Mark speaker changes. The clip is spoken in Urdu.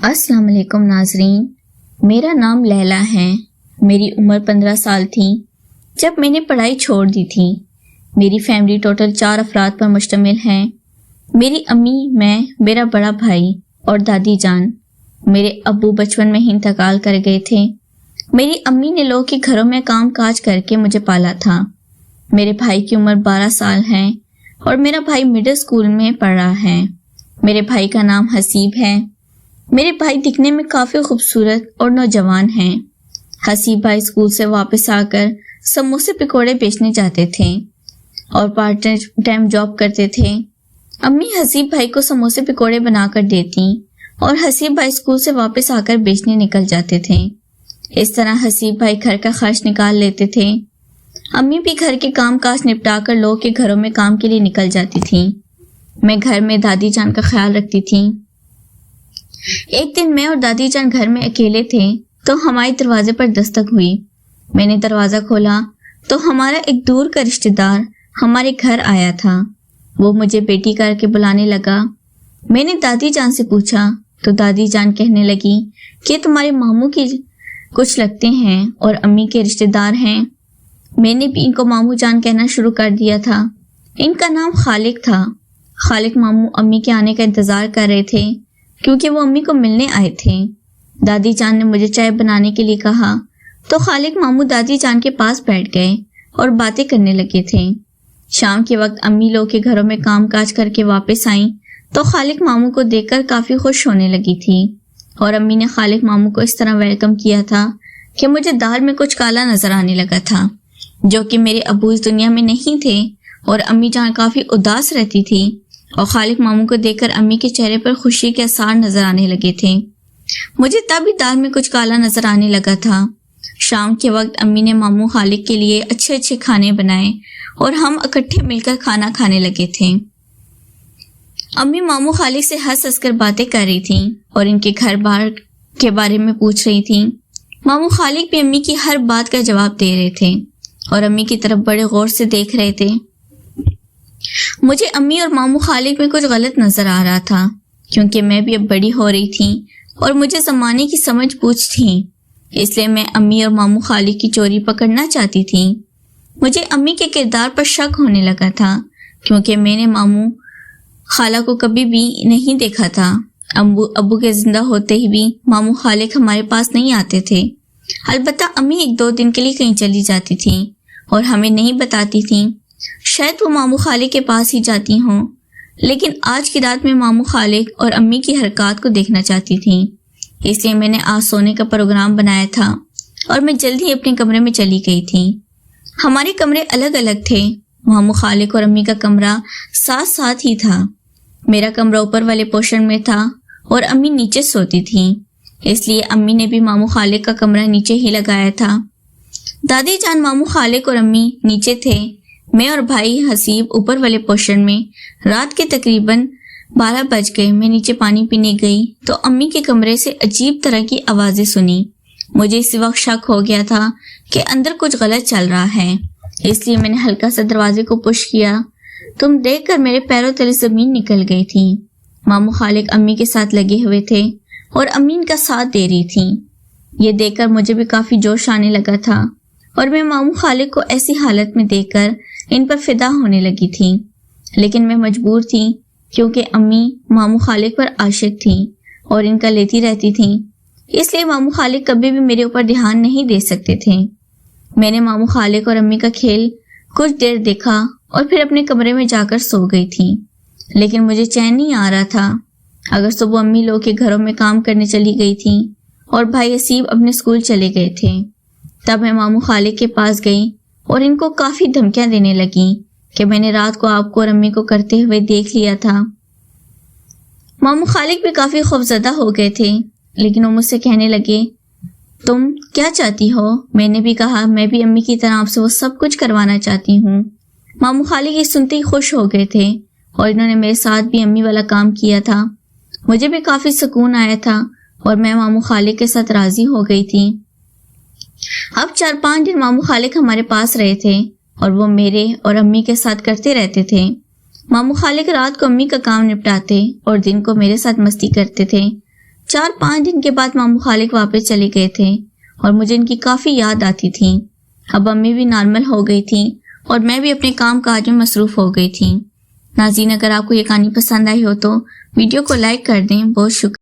Speaker 1: السلام علیکم ناظرین، میرا نام لیلا ہے۔ میری عمر 15 سال تھی جب میں نے پڑھائی چھوڑ دی تھی۔ میری فیملی ٹوٹل 4 افراد پر مشتمل ہے۔ میری امی، میں، میرا بڑا بھائی اور دادی جان۔ میرے ابو بچپن میں ہی انتقال کر گئے تھے۔ میری امی نے لوگوں کے گھروں میں کام کاج کر کے مجھے پالا تھا۔ میرے بھائی کی عمر 12 سال ہے اور میرا بھائی مڈل اسکول میں پڑھ رہا ہے۔ میرے بھائی کا نام حسیب ہے۔ میرے بھائی دکھنے میں کافی خوبصورت اور نوجوان ہیں۔ حسیب بھائی اسکول سے واپس آ کر سموسے پکوڑے بیچنے جاتے تھے اور پارٹ ٹائم جاب کرتے تھے۔ امی حسیب بھائی کو سموسے پکوڑے بنا کر دیتی اور حسیب بھائی اسکول سے واپس آ کر بیچنے نکل جاتے تھے۔ اس طرح حسیب بھائی گھر کا خرچ نکال لیتے تھے۔ امی بھی گھر کے کام کاج نپٹا کر لوگوں کے گھروں میں کام کے لیے نکل جاتی تھی۔ میں گھر میں دادی جان کا خیال رکھتی تھی۔ ایک دن میں اور دادی جان گھر میں اکیلے تھے تو ہمارے دروازے پر دستک ہوئی۔ میں نے دروازہ کھولا تو ہمارا ایک دور کا رشتہ دار ہمارے گھر آیا تھا۔ وہ مجھے بیٹی کر کے بلانے لگا۔ میں نے دادی جان سے پوچھا تو دادی جان کہنے لگی کہ تمہارے ماموں کی کچھ لگتے ہیں اور امی کے رشتہ دار ہیں۔ میں نے بھی ان کو ماموں جان کہنا شروع کر دیا تھا۔ ان کا نام خالق تھا۔ خالق ماموں امی کے آنے کا انتظار کر رہے تھے کیونکہ وہ امی کو ملنے آئے تھے۔ دادی جان نے مجھے چائے بنانے کے لیے کہا تو خالق ماموں دادی جان کے پاس بیٹھ گئے اور باتیں کرنے لگے تھے۔ شام کے وقت امی لوگ کے گھروں میں کام کاج کر کے واپس آئیں تو خالق ماموں کو دیکھ کر کافی خوش ہونے لگی تھی اور امی نے خالق ماموں کو اس طرح ویلکم کیا تھا کہ مجھے دال میں کچھ کالا نظر آنے لگا تھا، جو کہ میرے ابو اس دنیا میں نہیں تھے اور امی جان کافی اداس رہتی تھی اور خالق ماموں کو دیکھ کر امی کے چہرے پر خوشی کے آثار نظر آنے لگے تھے۔ مجھے تب بھی دال میں کچھ کالا نظر آنے لگا تھا۔ شام کے وقت امی نے ماموں خالق کے لیے اچھے اچھے کھانے بنائے اور ہم اکٹھے مل کر کھانا کھانے لگے تھے۔ امی ماموں خالق سے ہنس ہنس کر باتیں کر رہی تھیں اور ان کے گھر بار کے بارے میں پوچھ رہی تھیں۔ ماموں خالق بھی امی کی ہر بات کا جواب دے رہے تھے اور امی کی طرف بڑے غور سے دیکھ رہے تھے۔ مجھے امی اور ماموں خالق میں کچھ غلط نظر آ رہا تھا کیونکہ میں بھی اب بڑی ہو رہی تھی اور مجھے زمانے کی سمجھ بوجھ تھی، اس لیے میں امی اور ماموں خالق کی چوری پکڑنا چاہتی تھی۔ مجھے امی کے کردار پر شک ہونے لگا تھا کیونکہ میں نے ماموں خالہ کو کبھی بھی نہیں دیکھا تھا۔ ابو کے زندہ ہوتے ہی بھی ماموں خالق ہمارے پاس نہیں آتے تھے۔ البتہ امی 1-2 دن کے لیے کہیں چلی جاتی تھیں اور ہمیں نہیں بتاتی تھیں۔ شاید وہ ماموں خالق کے پاس ہی جاتی ہوں، لیکن آج کی رات میں ماموں خالق اور امی کی حرکات کو دیکھنا چاہتی تھی، اس لیے میں نے آج سونے کا پروگرام بنایا تھا اور میں جلد ہی اپنے کمرے میں چلی گئی تھی۔ ہمارے کمرے الگ الگ تھے۔ ماموں خالق اور امی کا کمرہ ساتھ ساتھ ہی تھا۔ میرا کمرہ اوپر والے پورشن میں تھا اور امی نیچے سوتی تھی، اس لیے امی نے بھی ماموں خالق کا کمرہ نیچے ہی لگایا تھا۔ دادی جان، ماموں خالق اور امی نیچے تھے، میں اور بھائی حسیب اوپر والے پورشن میں۔ رات کے تقریباً 12 بج گئے۔ میں نیچے پانی پینے گئی تو امی کے کمرے سے عجیب طرح کی آوازیں سنی۔ مجھے اس وقت شک ہو گیا تھا کہ اندر کچھ غلط چل رہا ہے، اس لیے میں نے ہلکا سا دروازے کو پش کیا۔ تم دیکھ کر میرے پیروں تلے زمین نکل گئی تھی۔ ماموں خالق امی کے ساتھ لگے ہوئے تھے اور امی ان کا ساتھ دے رہی تھی۔ یہ دیکھ کر مجھے بھی کافی جوش آنے لگا تھا اور میں ماموں خالق کو ایسی حالت میں دیکھ کر ان پر فدا ہونے لگی تھی، لیکن میں مجبور تھی کیونکہ امی ماموں خالق پر عاشق تھی اور ان کا لیتی رہتی تھیں، اس لیے ماموں خالق کبھی بھی میرے اوپر دھیان نہیں دے سکتے تھے۔ میں نے ماموں خالق اور امی کا کھیل کچھ دیر دیکھا اور پھر اپنے کمرے میں جا کر سو گئی تھی، لیکن مجھے چین نہیں آ رہا تھا۔ اگر صبح امی لوگ کے گھروں میں کام کرنے چلی گئی تھی اور بھائی حسیب اپنے اسکول چلے گئے تھے، تب میں ماموں خالق کے پاس گئی اور ان کو کافی دھمکیاں دینے لگی کہ میں نے رات کو آپ کو اور امی کو کرتے ہوئے دیکھ لیا تھا۔ ماموں خالق بھی کافی خوفزدہ ہو گئے تھے، لیکن وہ مجھ سے کہنے لگے تم کیا چاہتی ہو؟ میں نے بھی کہا میں بھی امی کی طرح آپ سے وہ سب کچھ کروانا چاہتی ہوں۔ ماموں خالق یہ سنتے ہی خوش ہو گئے تھے اور انہوں نے میرے ساتھ بھی امی والا کام کیا تھا۔ مجھے بھی کافی سکون آیا تھا اور میں ماموں خالق کے ساتھ راضی ہو گئی تھی۔ اب 4-5 دن ماموں خالق ہمارے پاس رہے تھے اور وہ میرے اور امی کے ساتھ کرتے رہتے تھے۔ ماموں خالق رات کو امی کا کام نپٹاتے اور دن کو میرے ساتھ مستی کرتے تھے۔ 4-5 دن کے بعد ماموں خالق واپس چلے گئے تھے اور مجھے ان کی کافی یاد آتی تھی۔ اب امی بھی نارمل ہو گئی تھیں اور میں بھی اپنے کام کاج میں مصروف ہو گئی تھی۔ ناظرین، اگر آپ کو یہ کہانی پسند آئی ہو تو ویڈیو کو لائک کر دیں۔ بہت شکریہ۔